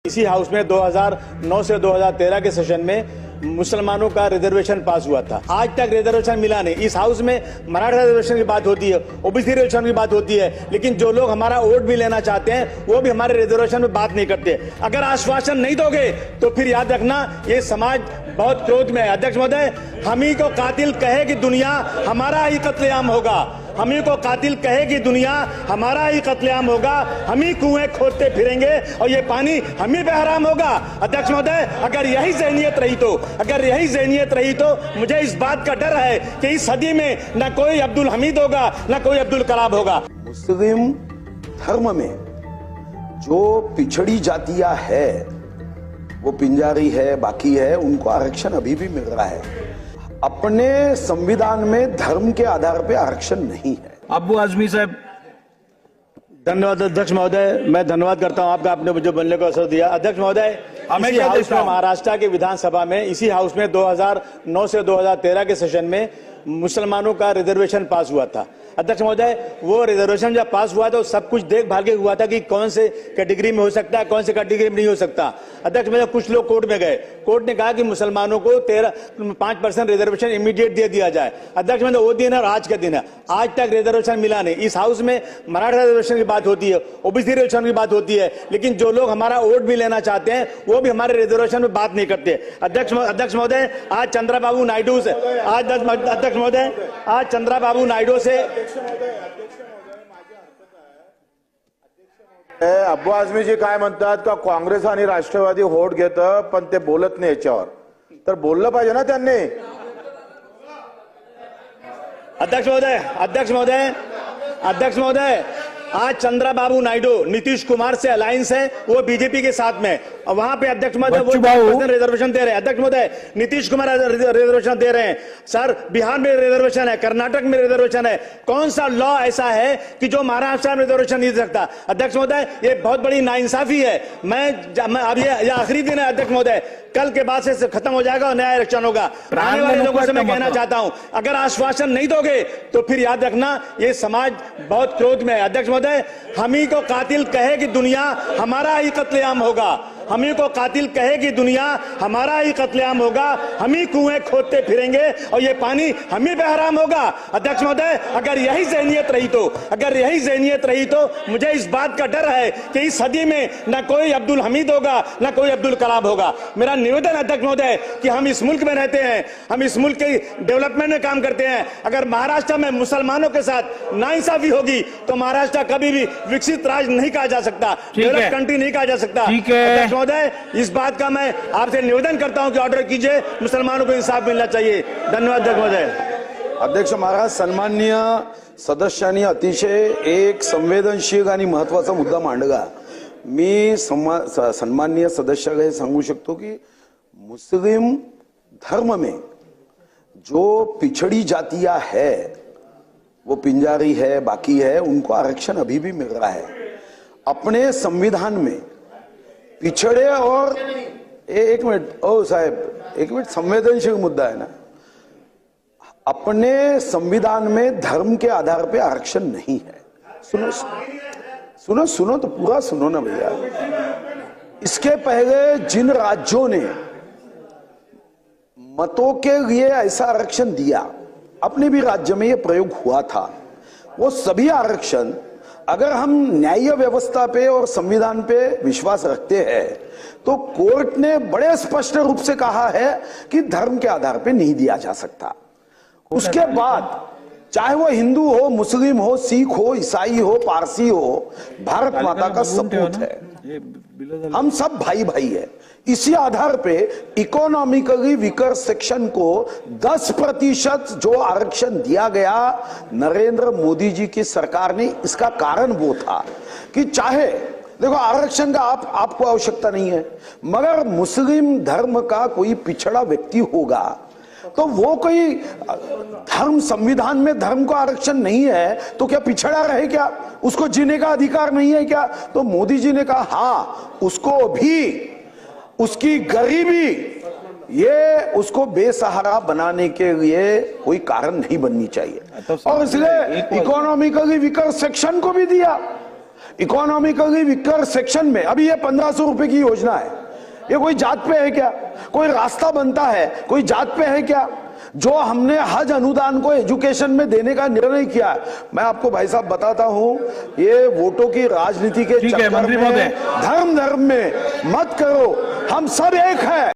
इसी हाउस में 2009 से 2013 के सेशन में मुसलमानों का रिजर्वेशन पास हुआ था। आज तक रिजर्वेशन मिला नहीं। इस हाउस में मराठा रिजर्वेशन की बात होती है, ओबीसी रिजर्वेशन की बात होती है, लेकिन जो लोग हमारा वोट भी लेना चाहते हैं वो भी हमारे रिजर्वेशन में बात नहीं करते। अगर आश्वासन नहीं दोगे तो फिर याद रखना ये समाज बहुत क्रोध में है। अध्यक्ष महोदय, हम ही को कातिल कहेगी दुनिया, हमारा ही कत्लेआम होगा। हम ही को कातिल कहेगी दुनिया, हमारा ही कत्लेआम होगा। हम ही कुएं खोदते फिरेंगे और ये पानी हम ही पे हराम होगा। अध्यक्ष महोदय, अगर यही ज़हनियत रही तो मुझे इस बात का डर है कि इस सदी में न कोई अब्दुल हमीद होगा न कोई अब्दुल कलाम होगा। मुस्लिम धर्म में जो पिछड़ी जातियां है वो पिंजारी है, बाकी है, उनको आरक्षण अभी भी मिल रहा है। अपने संविधान में धर्म के आधार पे आरक्षण नहीं है। अब्बू आजमी साहब। धन्यवाद अध्यक्ष महोदय, मैं धन्यवाद करता हूं आपका, आपने मुझे बोलने का अवसर दिया। अध्यक्ष महोदय, इसी हाउस में महाराष्ट्र के विधानसभा में इसी हाउस में 2009 से 2013 के सेशन में मुसलमानों का रिजर्वेशन पास हुआ था। अध्यक्ष महोदय, वो रिजर्वेशन जब पास हुआ तो सब कुछ देख भाल के हुआ था कि कौन से कैटेगरी में हो सकता है, कौन से कैटेगरी में नहीं हो सकता। अध्यक्ष महोदय, कुछ लोग कोर्ट में गए, कोर्ट ने कहा कि मुसलमानों को 5% रिजर्वेशन इमीडिएट दे दिया जाए। अध्यक्ष महोदय, वो दिन है और आज का दिन है, आज तक रिजर्वेशन मिला नहीं। इस हाउस में मराठा रिजर्वेशन की बात होती है, ओबीसी रिजर्वेशन की बात होती है, लेकिन जो लोग हमारा वोट भी लेना चाहते हैं वो भी हमारे रिजर्वेशन में बात नहीं करते। अध्यक्ष महोदय, आज चंद्रबाबू नायडू से अध्यक्ष महोदय, आज चंद्रबाबू नायडू से अब्बू आझमीजी काय म्हणतात का काँग्रेस आणि राष्ट्रवादी होट घेतं पण ते बोलत नाही याच्यावर, तर बोललं पाहिजे ना त्यांनी। अध्यक्ष महोदय, आज चंद्रबाबू नायडू नीतीश कुमार से अलायंस है, वो बीजेपी के साथ में, और वहां पे अध्यक्ष महोदय वो रिजर्वेशन दे रहे हैं। अध्यक्ष महोदय, नीतीश कुमार रिजर्वेशन दे रहे हैं सर, बिहार में रिजर्वेशन है, कर्नाटक में रिजर्वेशन है। कौन सा लॉ ऐसा है कि जो महाराष्ट्र में रिजर्वेशन नहीं दे सकता? अध्यक्ष महोदय, ये बहुत बड़ी नाइंसाफी है। मैं अब ये आखिरी दिन है अध्यक्ष महोदय, कल के बाद से खत्म हो जाएगा और नया इलेक्शन होगा। आने वाले लोगों से मैं कहना चाहता हूं, अगर आश्वासन नहीं दोगे तो फिर याद रखना ये समाज बहुत क्रोध में है। अध्यक्ष महोदय, हम ही को कातिल कहेगी दुनिया, हमारा ही कत्लेआम होगा। हम ही को कातिल कहेगी दुनिया, हमारा ही कत्लेआम होगा। हम ही कुएं खोदते फिरेंगे और ये पानी हम ही पे हराम होगा। अध्यक्ष महोदय, अगर यही ज़हनियत रही तो मुझे इस बात का डर है कि इस सदी में न कोई अब्दुल हमीद होगा न कोई अब्दुल कलाम होगा। मेरा निवेदन अध्यक्ष महोदय कि हम इस मुल्क में रहते हैं, हम इस मुल्क के डेवलपमेंट में काम करते हैं। अगर महाराष्ट्र में मुसलमानों के साथ नाइंसाफी होगी तो महाराष्ट्र कभी भी विकसित राज्य नहीं कहा जा सकता, डेवलप कंट्री नहीं कहा जा सकता। महोदय, इस बात का मैं आपसे निवेदन करता हूं कि ऑर्डर कीजिए, मुसलमानों को इंसाफ मिलना चाहिए। धन्यवाद अध्यक्ष महोदय। अध्यक्ष महाराज, सन्माननीय सदस्यांनी अतिशय एक संवेदनशील आणि महत्वाचा मुद्दा मांडला। मी सन्माननीय सदस्याला सांगू शकतो की मुस्लिम धर्म में जो पिछड़ी जातियां है वो पिंजारी है, बाकी है, उनको आरक्षण अभी भी मिल रहा है। अपने संविधान में पिछड़े और एक मिनट साहब, एक मिनट, संवेदनशील मुद्दा है ना। अपने संविधान में धर्म के आधार पे आरक्षण नहीं है। सुनो तो पूरा सुनो ना भैया। इसके पहले जिन राज्यों ने मतों के लिए ऐसा आरक्षण दिया, अपने भी राज्य में ये प्रयोग हुआ था, वो सभी आरक्षण, अगर हम न्याय व्यवस्था पे और संविधान पे विश्वास रखते हैं तो कोर्ट ने बड़े स्पष्ट रूप से कहा है कि धर्म के आधार पे नहीं दिया जा सकता। उसके बाद चाहे वो हिंदू हो, मुस्लिम हो, सिख हो, ईसाई हो, पारसी हो, भारत माता का सपूत है, हम सब भाई भाई है। इसी आधार पे इकोनॉमिकली वीकर सेक्शन को 10% जो आरक्षण दिया गया नरेंद्र मोदी जी की सरकार ने, इसका कारण वो था कि चाहे देखो आरक्षण का आपको आवश्यकता नहीं है, मगर मुस्लिम धर्म का कोई पिछड़ा व्यक्ति होगा तो वो कोई धर्म, संविधान में धर्म को आरक्षण नहीं है तो क्या पिछड़ा रहे क्या? उसको जीने का अधिकार नहीं है क्या? तो मोदी जी ने कहा हाँ, उसको भी उसकी गरीबी ये उसको बेसहारा बनाने के लिए कोई कारण नहीं बननी चाहिए, और इसलिए इकोनॉमिकली वीकर सेक्शन को भी दिया। इकोनॉमिकली वीकर सेक्शन में अभी ये 1500 रुपए की योजना है, ये कोई जात पे है क्या? कोई रास्ता बनता है कोई जात पे है क्या? जो हमने हज अनुदान को एजुकेशन में देने का निर्णय किया है, मैं आपको भाई साहब बताता हूं, ये वोटों की राजनीति के चक्कर में धर्म में मत करो, हम सब एक है।